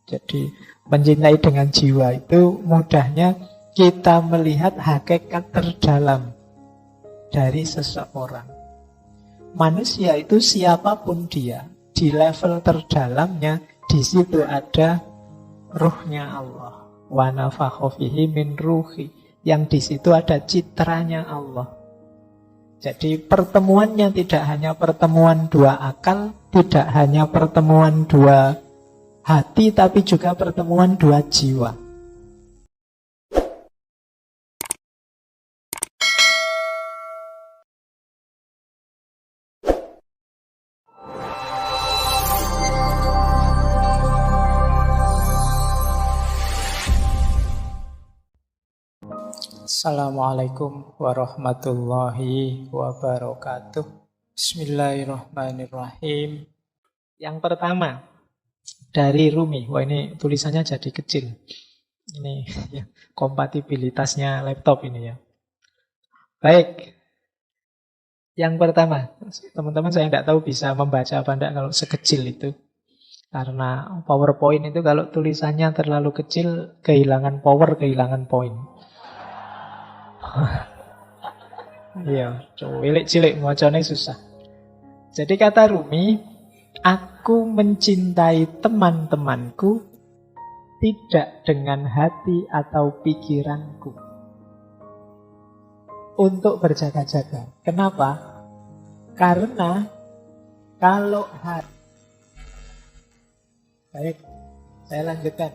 Jadi mencintai dengan jiwa itu mudahnya kita melihat hakikat terdalam dari seseorang. Manusia itu siapapun dia, di level terdalamnya, di situ ada ruhnya Allah. Wa nafakha fihi min ruhi. Yang di situ ada citranya Allah. Jadi pertemuannya tidak hanya pertemuan dua akal, tidak hanya pertemuan dua hati, tapi juga pertemuan dua jiwa. Assalamualaikum warahmatullahi wabarakatuh. Bismillahirrahmanirrahim. Yang pertama dari Rumi. Wah, ini tulisannya jadi kecil. Ini ya, kompatibilitasnya laptop ini ya. Baik. Yang pertama, teman-teman saya tidak tahu bisa membaca apa enggak kalau sekecil itu. Karena PowerPoint itu kalau tulisannya terlalu kecil, kehilangan power, kehilangan poin. Iya, cilik-cilik macamnya susah. Jadi kata Rumi, aku mencintai teman-temanku tidak dengan hati atau pikiranku. Untuk berjaga-jaga. Kenapa? Karena kalau hati. Baik, saya lanjutkan.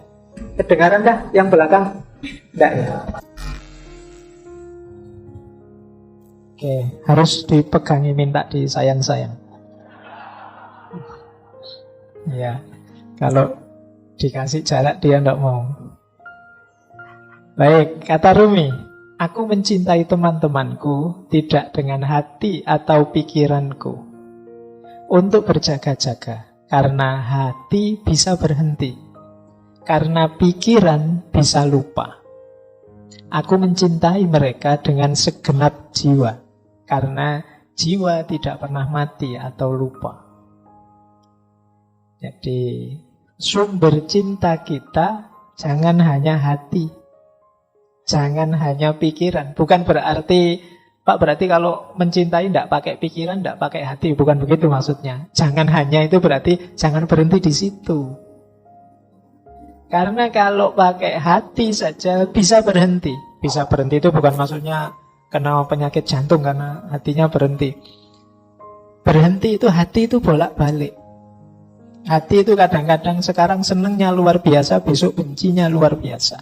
Kedengaran dah yang belakang? Tidak ya? Oke, harus dipegangi, minta disayang-sayang. Ya, kalau dikasih jarak dia tidak mau. Baik, kata Rumi, aku mencintai teman-temanku tidak dengan hati atau pikiranku. Untuk berjaga-jaga, karena hati bisa berhenti, karena pikiran bisa lupa. Aku mencintai mereka dengan segenap jiwa. Karena jiwa tidak pernah mati atau lupa. Jadi sumber cinta kita jangan hanya hati, jangan hanya pikiran. Bukan berarti, Pak, berarti kalau mencintai tidak pakai pikiran, tidak pakai hati. Bukan begitu maksudnya. Jangan hanya itu berarti jangan berhenti di situ. Karena kalau pakai hati saja bisa berhenti. Bisa berhenti itu bukan maksudnya kena penyakit jantung karena hatinya berhenti. Berhenti itu hati itu bolak-balik. Hati itu kadang-kadang sekarang senengnya luar biasa, besok bencinya luar biasa.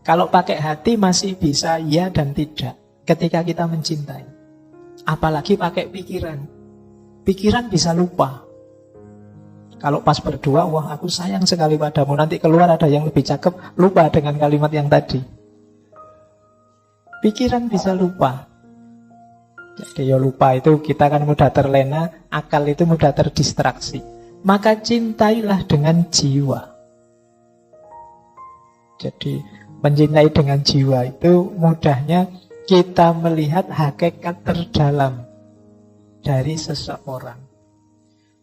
Kalau pakai hati masih bisa ya dan tidak ketika kita mencintai. Apalagi pakai pikiran. Pikiran bisa lupa. Kalau pas berdua, wah aku sayang sekali padamu, nanti keluar ada yang lebih cakep, lupa dengan kalimat yang tadi. Pikiran bisa lupa. Jadi ya lupa itu kita kan mudah terlena, akal itu mudah terdistraksi. Maka cintailah dengan jiwa. Jadi mencintai dengan jiwa itu mudahnya kita melihat hakikat terdalam dari seseorang.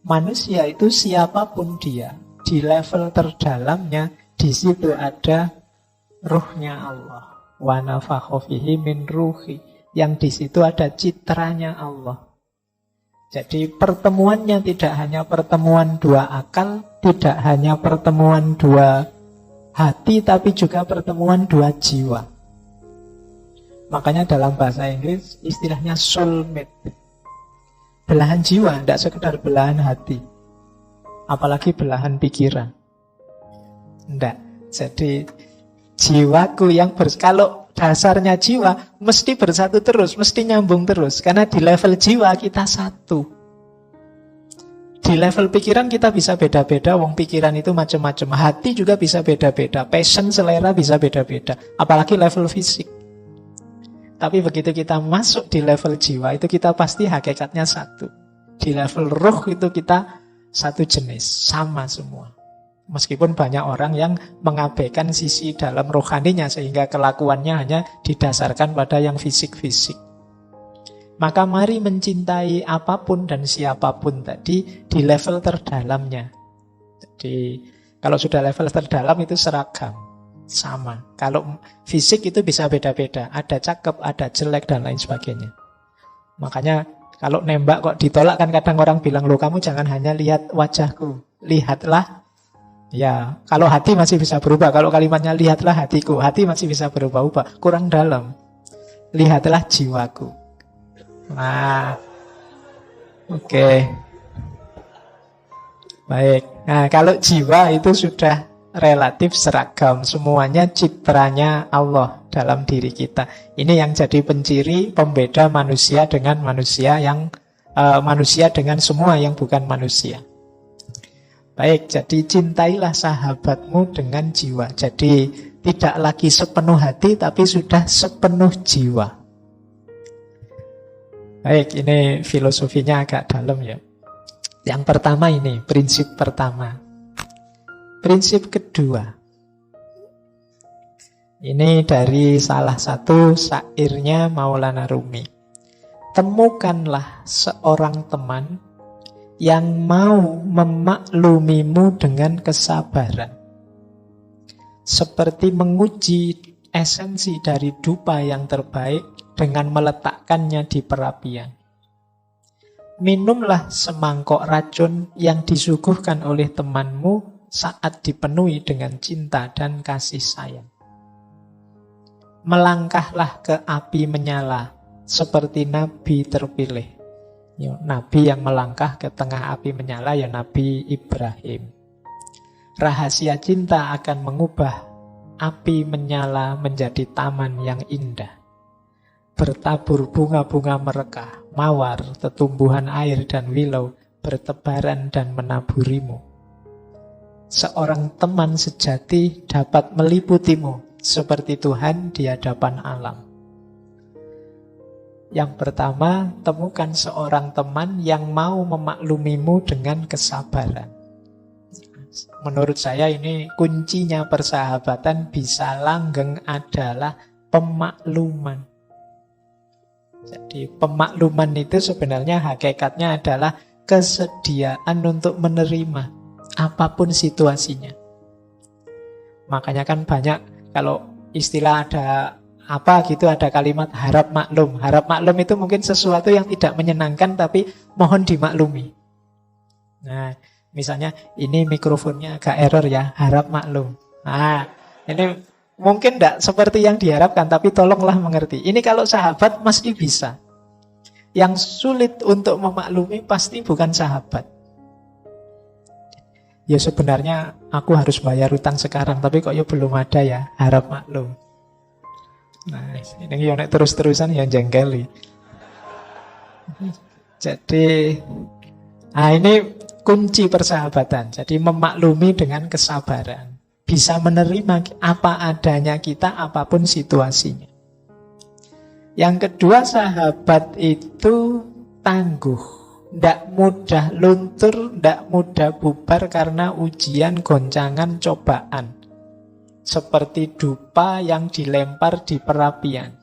Manusia itu siapapun dia, di level terdalamnya, di situ ada ruhnya Allah. Wa nafakha fihi min ruhi. Yang di situ ada citranya Allah. Jadi pertemuannya tidak hanya pertemuan dua akal, tidak hanya pertemuan dua hati, tapi juga pertemuan dua jiwa. Makanya dalam bahasa Inggris istilahnya soulmate. Belahan jiwa, tidak sekedar belahan hati. Apalagi belahan pikiran. Tidak. Jadi jiwaku yang kalau dasarnya jiwa mesti bersatu terus, mesti nyambung terus. Karena di level jiwa kita satu. Di level pikiran kita bisa beda-beda. Wong pikiran itu macam-macam. Hati juga bisa beda-beda. Passion, selera bisa beda-beda. Apalagi level fisik. Tapi begitu kita masuk di level jiwa, itu kita pasti hakikatnya satu. Di level ruh itu kita satu jenis, sama semua. Meskipun banyak orang yang mengabaikan sisi dalam rohaninya sehingga kelakuannya hanya didasarkan pada yang fisik-fisik. Maka mari mencintai apapun dan siapapun tadi di level terdalamnya. Jadi Kalau sudah level terdalam itu seragam, sama. Kalau fisik itu bisa beda-beda, ada cakep, ada jelek, dan lain sebagainya. Makanya kalau nembak kok ditolak kan kadang orang bilang, loh kamu jangan hanya lihat wajahku, lihatlah. Ya, kalau hati masih bisa berubah. Kalau kalimatnya lihatlah hatiku, hati masih bisa berubah-ubah, kurang dalam. Lihatlah jiwaku. Nah, oke. Baik. Nah, kalau jiwa itu sudah relatif seragam. Semuanya citranya Allah dalam diri kita. Ini yang jadi penciri pembeda manusia dengan manusia yang manusia dengan semua yang bukan manusia. Baik, jadi cintailah sahabatmu dengan jiwa. Jadi tidak lagi sepenuh hati, tapi sudah sepenuh jiwa. Baik, ini filosofinya agak dalam ya. Yang pertama ini, prinsip pertama. Prinsip kedua. Ini dari salah satu syairnya Maulana Rumi. Temukanlah seorang teman yang mau memaklumimu dengan kesabaran. Seperti menguji esensi dari dupa yang terbaik dengan meletakkannya di perapian. Minumlah semangkok racun yang disuguhkan oleh temanmu saat dipenuhi dengan cinta dan kasih sayang. Melangkahlah ke api menyala seperti Nabi terpilih. Ya, Nabi yang melangkah ke tengah api menyala ya Nabi Ibrahim. Rahasia cinta akan mengubah api menyala menjadi taman yang indah. Bertabur bunga-bunga merekah, mawar, tetumbuhan air dan wilau bertebaran dan menaburimu. Seorang teman sejati dapat meliputimu seperti Tuhan di hadapan alam. Yang pertama, temukan seorang teman yang mau memaklumimu dengan kesabaran. Menurut saya ini kuncinya persahabatan bisa langgeng adalah pemakluman. Jadi pemakluman itu sebenarnya hakikatnya adalah kesediaan untuk menerima apapun situasinya. Makanya kan banyak kalau istilah ada apa gitu, ada kalimat harap maklum. Harap maklum itu mungkin sesuatu yang tidak menyenangkan tapi mohon dimaklumi. Nah, misalnya ini mikrofonnya agak error ya, harap maklum. Nah, ini mungkin tidak seperti yang diharapkan, tapi tolonglah mengerti. Ini kalau sahabat mesti bisa. Yang sulit untuk memaklumi pasti bukan sahabat. Ya sebenarnya aku harus bayar utang sekarang, tapi kok ya belum ada ya, harap maklum. Nah, ini yang terus-terusan yang jengkeli. Jadi, ini kunci persahabatan. Jadi memaklumi dengan kesabaran. Bisa menerima apa adanya kita, apapun situasinya. Yang kedua, sahabat itu tangguh. Tidak mudah luntur, tidak mudah bubar karena ujian, goncangan, cobaan. Seperti dupa yang dilempar di perapian.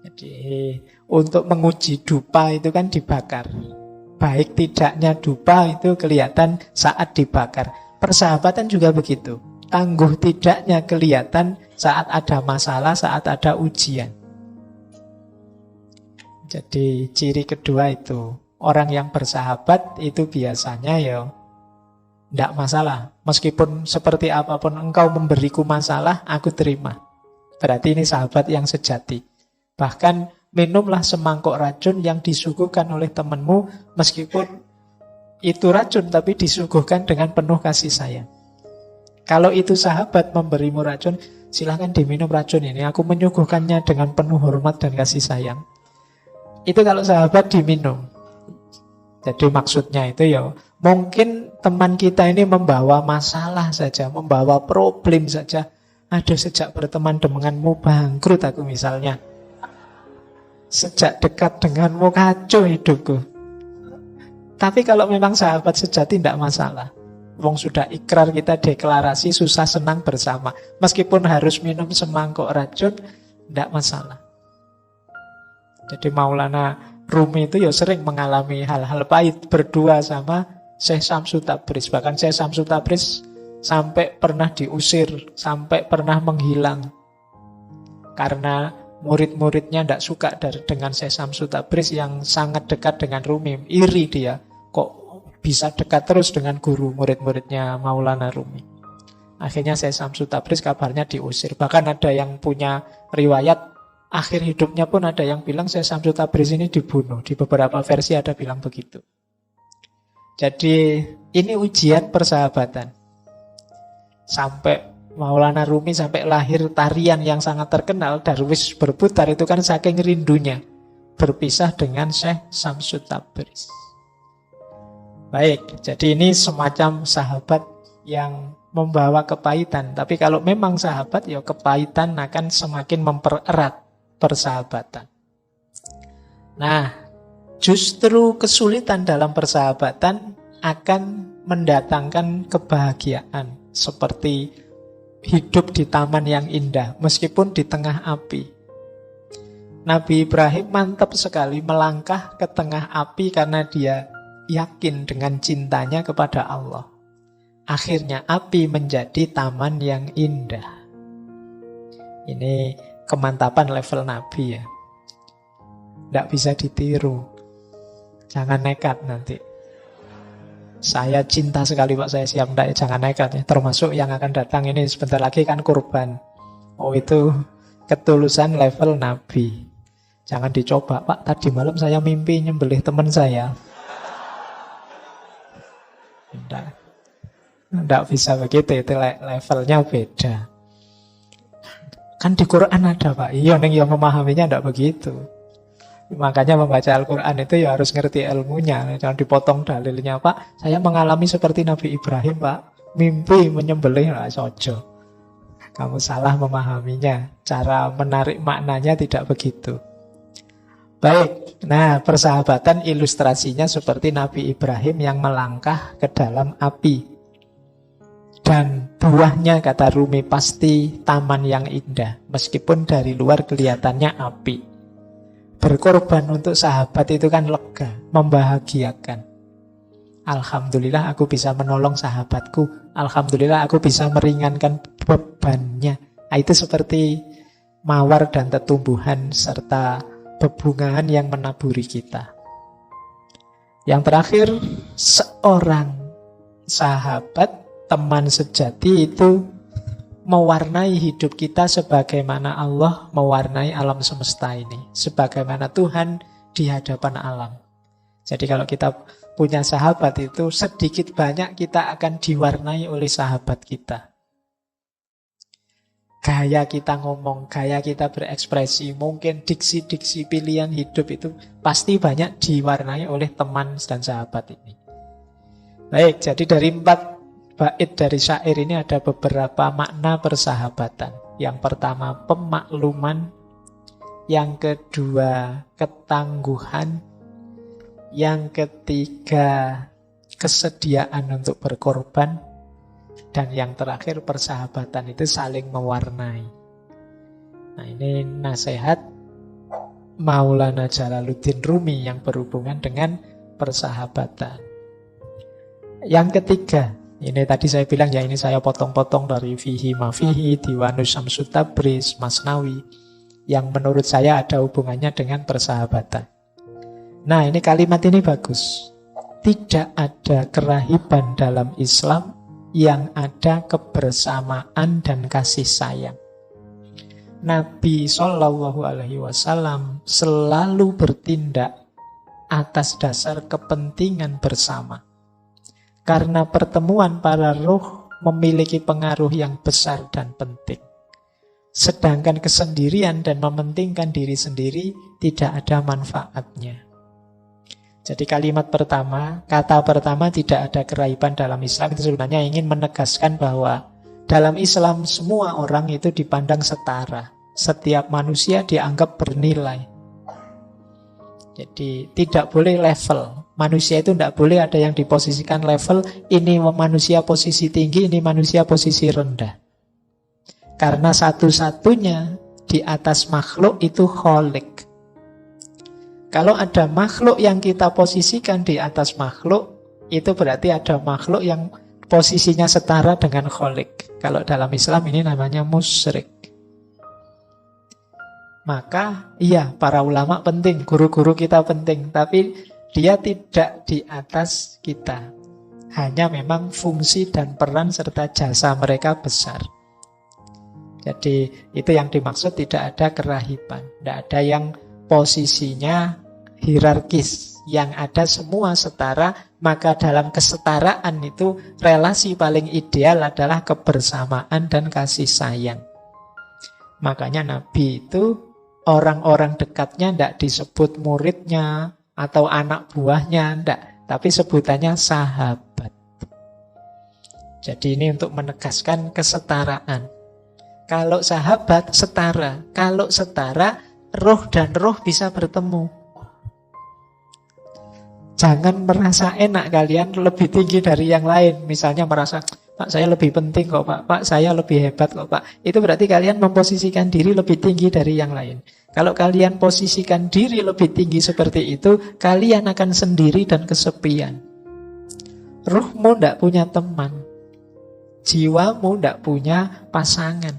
Jadi untuk menguji dupa itu kan dibakar. Baik tidaknya dupa itu kelihatan saat dibakar. Persahabatan juga begitu. Tangguh tidaknya kelihatan saat ada masalah, saat ada ujian. Jadi ciri kedua itu, orang yang bersahabat itu biasanya ya tidak masalah. Meskipun seperti apapun engkau memberiku masalah, aku terima. Berarti ini sahabat yang sejati. Bahkan minumlah semangkok racun yang disuguhkan oleh temanmu, meskipun itu racun tapi disuguhkan dengan penuh kasih sayang. Kalau itu sahabat memberimu racun, silahkan diminum racun ini. Aku menyuguhkannya dengan penuh hormat dan kasih sayang. Itu kalau sahabat diminum. Jadi maksudnya itu ya, mungkin teman kita ini membawa masalah saja, membawa problem saja. Aduh, sejak berteman denganmu bangkrut aku misalnya. Sejak dekat denganmu kacau hidupku. Tapi kalau memang sahabat sejati tidak masalah. Wong sudah ikrar, kita deklarasi susah senang bersama. Meskipun harus minum semangkok racun, tidak masalah. Jadi Maulana Rumi itu ya sering mengalami hal-hal pahit berdua sama Syekh Syamsul Tabriz. Bahkan Syekh Syamsul Tabriz sampai pernah diusir, sampai pernah menghilang. Karena murid-muridnya tidak suka dengan Syekh Syamsul Tabriz yang sangat dekat dengan Rumi. Iri dia, kok bisa dekat terus dengan guru murid-muridnya Maulana Rumi. Akhirnya Syekh Syamsul Tabriz kabarnya diusir. Bahkan ada yang punya riwayat akhir hidupnya pun ada yang bilang Syekh Syamsul Tabriz ini dibunuh. Di beberapa versi ada bilang begitu. Jadi ini ujian persahabatan. Sampai Maulana Rumi sampai lahir tarian yang sangat terkenal, Darwis berputar, itu kan saking rindunya berpisah dengan Syekh Syamsul Tabriz. Baik, jadi ini semacam sahabat yang membawa kepahitan. Tapi kalau memang sahabat, ya kepahitan akan semakin mempererat persahabatan. Nah, justru kesulitan dalam persahabatan akan mendatangkan kebahagiaan. Seperti hidup di taman yang indah, meskipun di tengah api. Nabi Ibrahim mantap sekali melangkah ke tengah api karena dia yakin dengan cintanya kepada Allah. Akhirnya api menjadi taman yang indah. Ini kemantapan level Nabi ya. Tidak bisa ditiru. Jangan nekat nanti. Saya cinta sekali Pak, saya siap. Tidak, jangan nekat ya. Termasuk yang akan datang ini sebentar lagi kan kurban. Oh itu ketulusan level Nabi. Jangan dicoba. Pak, tadi malam saya mimpi nyembelih teman saya. Tidak bisa begitu. Itu levelnya beda. Kan di Quran ada Pak. Iya, yang memahaminya tidak begitu. Makanya membaca Al-Quran itu ya harus ngerti ilmunya. Jangan dipotong dalilnya. Pak, saya mengalami seperti Nabi Ibrahim Pak. Mimpi menyembelih. Nah, sojo. Kamu salah memahaminya. Cara menarik maknanya tidak begitu. Baik, nah persahabatan ilustrasinya seperti Nabi Ibrahim yang melangkah ke dalam api. Dan buahnya, kata Rumi, pasti taman yang indah. Meskipun dari luar kelihatannya api. Berkorban untuk sahabat itu kan lega, membahagiakan. Alhamdulillah aku bisa menolong sahabatku. Alhamdulillah aku bisa meringankan bebannya. Nah, itu seperti mawar dan tetumbuhan serta bebungaan yang menaburi kita. Yang terakhir, seorang sahabat, teman sejati itu mewarnai hidup kita sebagaimana Allah mewarnai alam semesta ini. Sebagaimana Tuhan di hadapan alam. Jadi kalau kita punya sahabat itu sedikit banyak kita akan diwarnai oleh sahabat kita. Gaya kita ngomong, gaya kita berekspresi, mungkin diksi-diksi pilihan hidup itu pasti banyak diwarnai oleh teman dan sahabat ini. Baik, jadi dari 4 bait dari syair ini ada beberapa makna persahabatan. Yang pertama pemakluman, yang kedua ketangguhan, yang ketiga kesediaan untuk berkorban, dan yang terakhir persahabatan itu saling mewarnai. Nah ini nasihat Maulana Jalaluddin Rumi yang berhubungan dengan persahabatan. Yang ketiga, ini tadi saya bilang ya, ini saya potong-potong dari Fihi Mafihi, Diwanus Syamsul Tabriz, Masnawi, yang menurut saya ada hubungannya dengan persahabatan. Nah ini kalimat ini bagus. Tidak ada kerahiban dalam Islam yang ada kebersamaan dan kasih sayang. Nabi SAW selalu bertindak atas dasar kepentingan bersama. Karena pertemuan para ruh memiliki pengaruh yang besar dan penting. Sedangkan kesendirian dan mementingkan diri sendiri tidak ada manfaatnya. Jadi kalimat pertama, kata pertama tidak ada kerahiban dalam Islam itu sebenarnya ingin menegaskan bahwa dalam Islam semua orang itu dipandang setara. Setiap manusia dianggap bernilai. Jadi tidak boleh level. Manusia itu tidak boleh ada yang diposisikan level, ini manusia posisi tinggi, ini manusia posisi rendah. Karena satu-satunya di atas makhluk itu Khalik. Kalau ada makhluk yang kita posisikan di atas makhluk, itu berarti ada makhluk yang posisinya setara dengan Khalik. Kalau dalam Islam ini namanya musyrik. Maka iya, para ulama penting, guru-guru kita penting, tapi dia tidak di atas kita. Hanya memang fungsi dan peran serta jasa mereka besar. Jadi itu yang dimaksud tidak ada kerahiban. Tidak ada yang posisinya hierarkis. Yang ada semua setara, maka dalam kesetaraan itu relasi paling ideal adalah kebersamaan dan kasih sayang. Makanya Nabi itu orang-orang dekatnya tidak disebut muridnya atau anak buahnya, tidak. Tapi sebutannya sahabat. Jadi ini untuk menegaskan kesetaraan. Kalau sahabat setara, kalau setara roh dan roh bisa bertemu. Jangan merasa enak kalian lebih tinggi dari yang lain. Misalnya merasa, Pak saya lebih penting kok Pak, Pak saya lebih hebat kok Pak. Itu berarti kalian memposisikan diri lebih tinggi dari yang lain. Kalau kalian posisikan diri lebih tinggi seperti itu, kalian akan sendiri dan kesepian. Ruhmu tidak punya teman. Jiwamu tidak punya pasangan.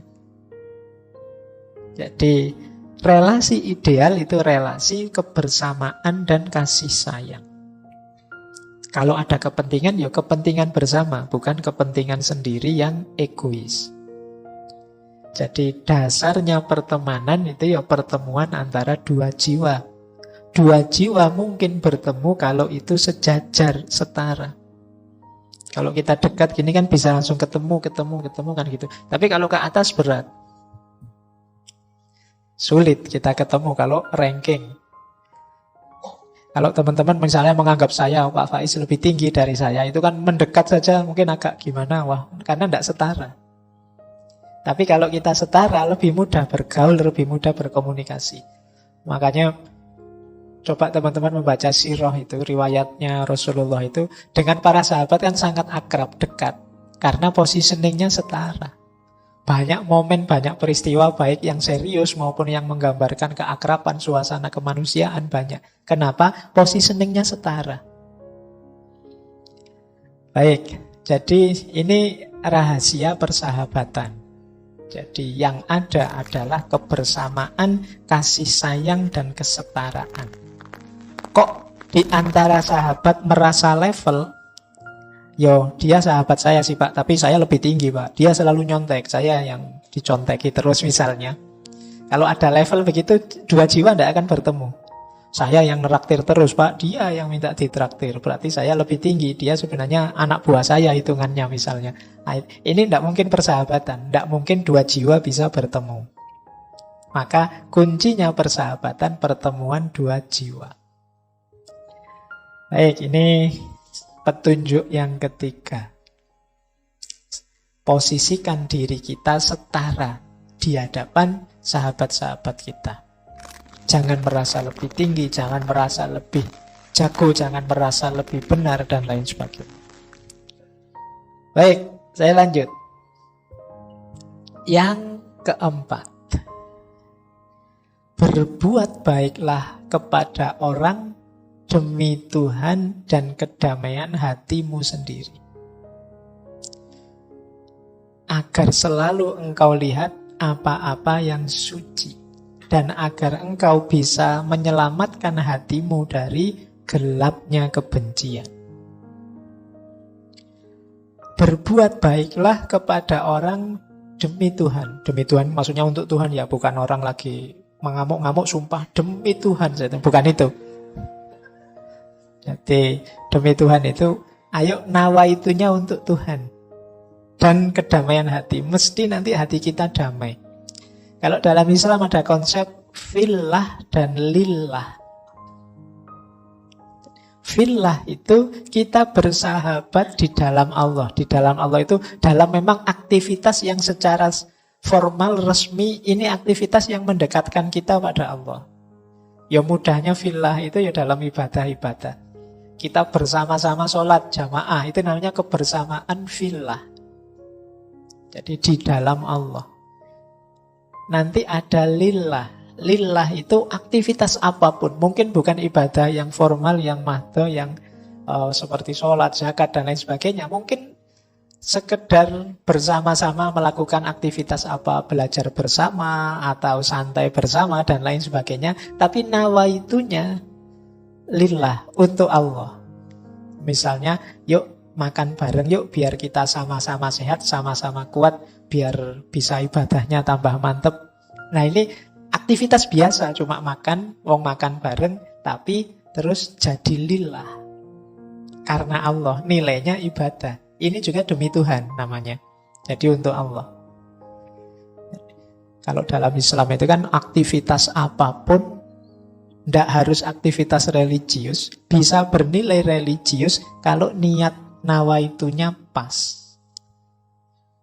Jadi relasi ideal itu relasi kebersamaan dan kasih sayang. Kalau ada kepentingan, ya kepentingan bersama, bukan kepentingan sendiri yang egois. Jadi dasarnya pertemanan itu ya pertemuan antara dua jiwa. Dua jiwa mungkin bertemu kalau itu sejajar, setara. Kalau kita dekat gini kan bisa langsung ketemu kan gitu. Tapi kalau ke atas berat. Sulit kita ketemu kalau ranking. Kalau teman-teman misalnya menganggap saya, Pak Faiz lebih tinggi dari saya, itu kan mendekat saja mungkin agak gimana, wah, karena tidak setara. Tapi kalau kita setara, lebih mudah bergaul, lebih mudah berkomunikasi. Makanya coba teman-teman membaca sirah itu, riwayatnya Rasulullah itu, dengan para sahabat kan sangat akrab, dekat. Karena positioningnya setara. Banyak momen, banyak peristiwa baik yang serius maupun yang menggambarkan keakraban, suasana kemanusiaan banyak. Kenapa? Positioningnya setara. Baik, jadi ini rahasia persahabatan. Jadi yang ada adalah kebersamaan, kasih sayang, dan kesetaraan. Kok di antara sahabat merasa level? Yo, dia sahabat saya sih Pak, tapi saya lebih tinggi Pak. Dia selalu nyontek, saya yang diconteki terus misalnya. Kalau ada level begitu, dua jiwa tidak akan bertemu. Saya yang neraktir terus Pak, dia yang minta ditraktir. Berarti saya lebih tinggi, dia sebenarnya anak buah saya hitungannya misalnya. Nah, ini tidak mungkin persahabatan, tidak mungkin dua jiwa bisa bertemu. Maka kuncinya persahabatan, pertemuan dua jiwa. Baik, ini petunjuk yang ketiga. Posisikan diri kita setara di hadapan sahabat-sahabat kita. Jangan merasa lebih tinggi, jangan merasa lebih jago, jangan merasa lebih benar, dan lain sebagainya. Baik, saya lanjut. Yang keempat, berbuat baiklah kepada orang demi Tuhan dan kedamaian hatimu sendiri. Agar selalu engkau lihat apa-apa yang suci. Dan agar engkau bisa menyelamatkan hatimu dari gelapnya kebencian. Berbuat baiklah kepada orang demi Tuhan. Demi Tuhan maksudnya untuk Tuhan ya, bukan orang lagi mengamuk-ngamuk sumpah demi Tuhan. Bukan itu. Jadi demi Tuhan itu, ayo nawaitunya untuk Tuhan. Dan kedamaian hati, mesti nanti hati kita damai. Kalau dalam Islam ada konsep fillah dan lillah. Fillah itu kita bersahabat di dalam Allah. Di dalam Allah itu dalam memang aktivitas yang secara formal, resmi, ini aktivitas yang mendekatkan kita pada Allah. Ya mudahnya fillah itu ya dalam ibadah-ibadah. Kita bersama-sama sholat jamaah, itu namanya kebersamaan fillah. Jadi di dalam Allah. Nanti ada lillah. Lillah itu aktivitas apapun. Mungkin bukan ibadah yang formal, yang mahdo, yang seperti sholat, zakat, dan lain sebagainya. Mungkin sekedar bersama-sama melakukan aktivitas apa, belajar bersama, atau santai bersama, dan lain sebagainya. Tapi nawaitunya lillah, untuk Allah. Misalnya, yuk makan bareng, yuk biar kita sama-sama sehat, sama-sama kuat, biar bisa ibadahnya tambah mantep. Nah ini aktivitas biasa, cuma makan, wong makan bareng, tapi terus jadi lillah. Karena Allah, nilainya ibadah. Ini juga demi Tuhan namanya. Jadi untuk Allah. Kalau dalam Islam itu kan aktivitas apapun, tidak harus aktivitas religius, bisa bernilai religius kalau niat nawaitunya pas.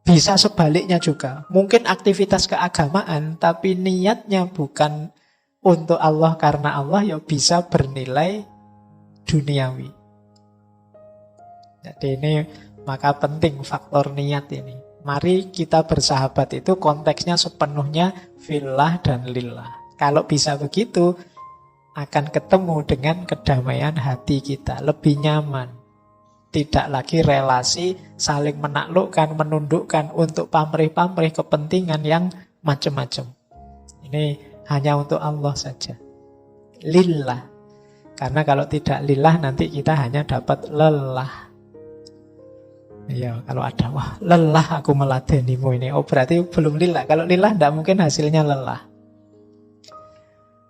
Bisa sebaliknya juga. Mungkin aktivitas keagamaan, tapi niatnya bukan untuk Allah karena Allah, ya bisa bernilai duniawi. Jadi ini maka penting faktor niat ini. Mari kita bersahabat itu konteksnya sepenuhnya fillah dan lillah. Kalau bisa begitu, akan ketemu dengan kedamaian hati kita, lebih nyaman. Tidak lagi relasi saling menaklukkan, menundukkan untuk pamrih-pamrih kepentingan yang macam-macam. Ini hanya untuk Allah saja. Lillah. Karena kalau tidak lillah nanti kita hanya dapat lelah. Ya, kalau ada, wah lelah aku meladenimu ini. Oh berarti belum lillah. Kalau lillah tidak mungkin hasilnya lelah.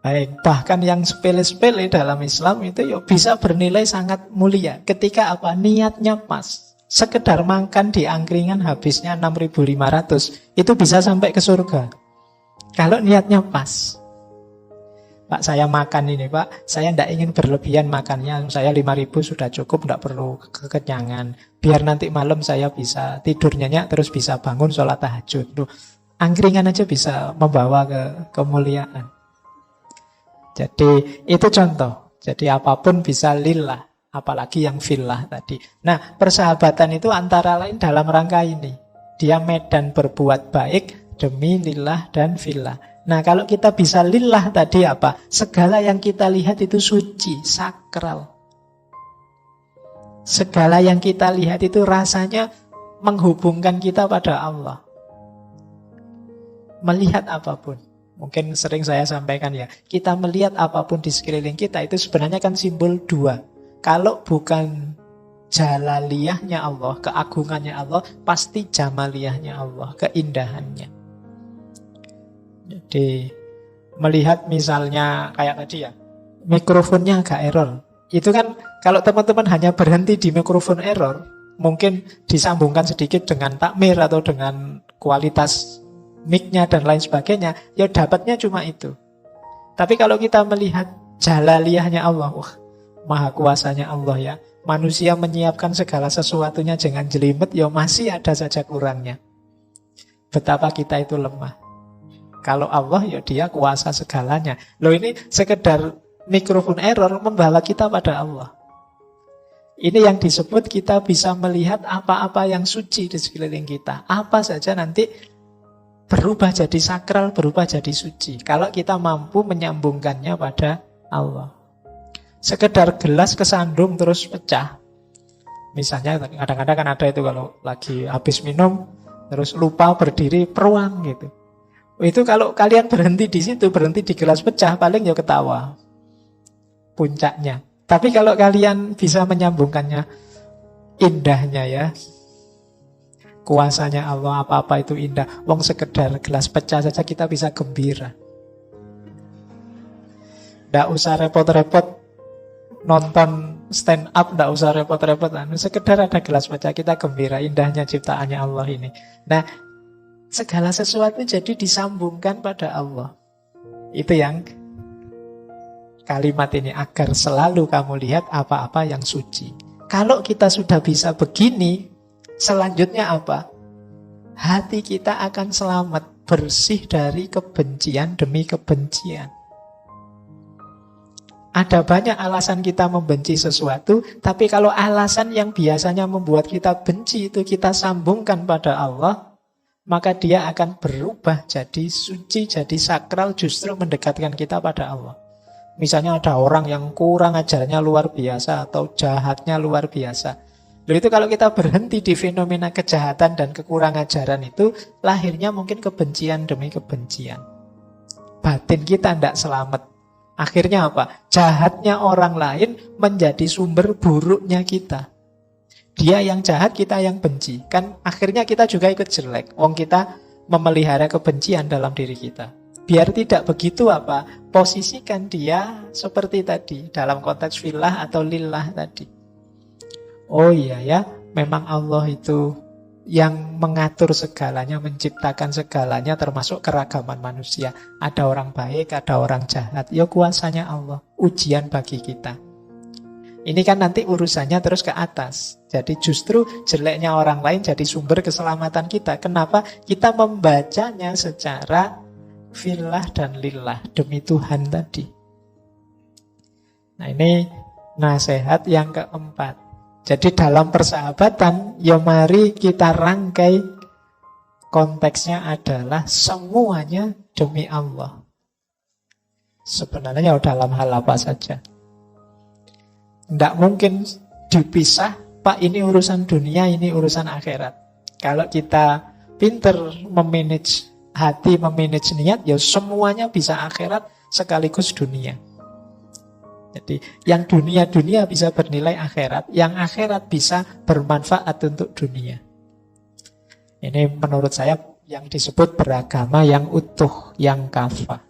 Baik, bahkan yang sepele-sepele dalam Islam itu ya bisa bernilai sangat mulia. Ketika apa? Niatnya pas. Sekedar makan di angkringan habisnya 6.500. Itu bisa sampai ke surga. Kalau niatnya pas. Pak, saya makan ini, Pak. Saya tidak ingin berlebihan makannya. Saya 5.000 sudah cukup, tidak perlu kekenyangan. Biar nanti malam saya bisa tidur nyenyak, terus bisa bangun sholat tahajud. Duh, angkringan aja bisa membawa ke kemuliaan. Jadi itu contoh. Jadi apapun bisa lillah. Apalagi yang fillah tadi. Nah, persahabatan itu antara lain dalam rangka ini. Dia medan berbuat baik demi lillah dan fillah. Nah, kalau kita bisa lillah tadi apa? Segala yang kita lihat itu suci, sakral. Segala yang kita lihat itu rasanya menghubungkan kita pada Allah. Melihat apapun. Mungkin sering saya sampaikan ya, kita melihat apapun di sekeliling kita itu sebenarnya kan simbol dua. Kalau bukan jalaliyahnya Allah, keagungannya Allah, pasti jamaliyahnya Allah, keindahannya. Jadi melihat misalnya kayak tadi ya, mikrofonnya agak error. Itu kan kalau teman-teman hanya berhenti di mikrofon error, mungkin disambungkan sedikit dengan takmir atau dengan kualitas mic-nya dan lain sebagainya, ya dapatnya cuma itu. Tapi kalau kita melihat jalaliyahnya Allah, wah, maha kuasanya Allah ya, manusia menyiapkan segala sesuatunya dengan jelimet, ya masih ada saja kurangnya. Betapa kita itu lemah. Kalau Allah ya dia kuasa segalanya. Loh ini sekedar mikrofon error membawa kita pada Allah. Ini yang disebut kita bisa melihat apa-apa yang suci di sekeliling kita. Apa saja nanti berubah jadi sakral, berubah jadi suci. Kalau kita mampu menyambungkannya pada Allah. Sekedar gelas kesandung terus pecah. Misalnya kadang-kadang kan ada itu kalau lagi habis minum terus lupa berdiri peruang gitu. Itu kalau kalian berhenti di situ, berhenti di gelas pecah, paling ya ketawa. Puncaknya. Tapi kalau kalian bisa menyambungkannya, indahnya ya. Kuasanya Allah, apa-apa itu indah. Wong sekedar gelas pecah saja kita bisa gembira. Nggak usah repot-repot nonton stand up, nggak usah repot-repot. Sekedar ada gelas pecah kita gembira, indahnya ciptaannya Allah ini. Nah, segala sesuatu jadi disambungkan pada Allah. Itu yang kalimat ini, agar selalu kamu lihat apa-apa yang suci. Kalau kita sudah bisa begini, selanjutnya apa? Hati kita akan selamat, bersih dari kebencian demi kebencian. Ada banyak alasan kita membenci sesuatu, tapi kalau alasan yang biasanya membuat kita benci itu kita sambungkan pada Allah, maka dia akan berubah jadi suci, jadi sakral, justru mendekatkan kita pada Allah. Misalnya ada orang yang kurang ajarnya luar biasa atau jahatnya luar biasa. Lalu itu kalau kita berhenti di fenomena kejahatan dan kekurang ajaran itu, lahirnya mungkin kebencian demi kebencian. Batin kita tidak selamat. Akhirnya apa? Jahatnya orang lain menjadi sumber buruknya kita. Dia yang jahat, kita yang benci. Kan akhirnya kita juga ikut jelek. Wong kita memelihara kebencian dalam diri kita. Biar tidak begitu apa? Posisikan dia seperti tadi. Dalam konteks fillah atau lillah tadi. Oh iya ya, memang Allah itu yang mengatur segalanya, menciptakan segalanya termasuk keragaman manusia. Ada orang baik, ada orang jahat. Ya kuasanya Allah, ujian bagi kita. Ini kan nanti urusannya terus ke atas. Jadi justru jeleknya orang lain jadi sumber keselamatan kita. Kenapa? Kita membacanya secara fillah dan lillah, demi Tuhan tadi. Nah ini nasihat yang keempat. Jadi dalam persahabatan, ya mari kita rangkai konteksnya adalah semuanya demi Allah. Sebenarnya dalam hal apa saja. Tidak mungkin dipisah, Pak ini urusan dunia, ini urusan akhirat. Kalau kita pinter memanage hati, memanage niat, ya semuanya bisa akhirat sekaligus dunia. Jadi yang dunia-dunia bisa bernilai akhirat, yang akhirat bisa bermanfaat untuk dunia. Ini menurut saya yang disebut beragama yang utuh, yang kafah.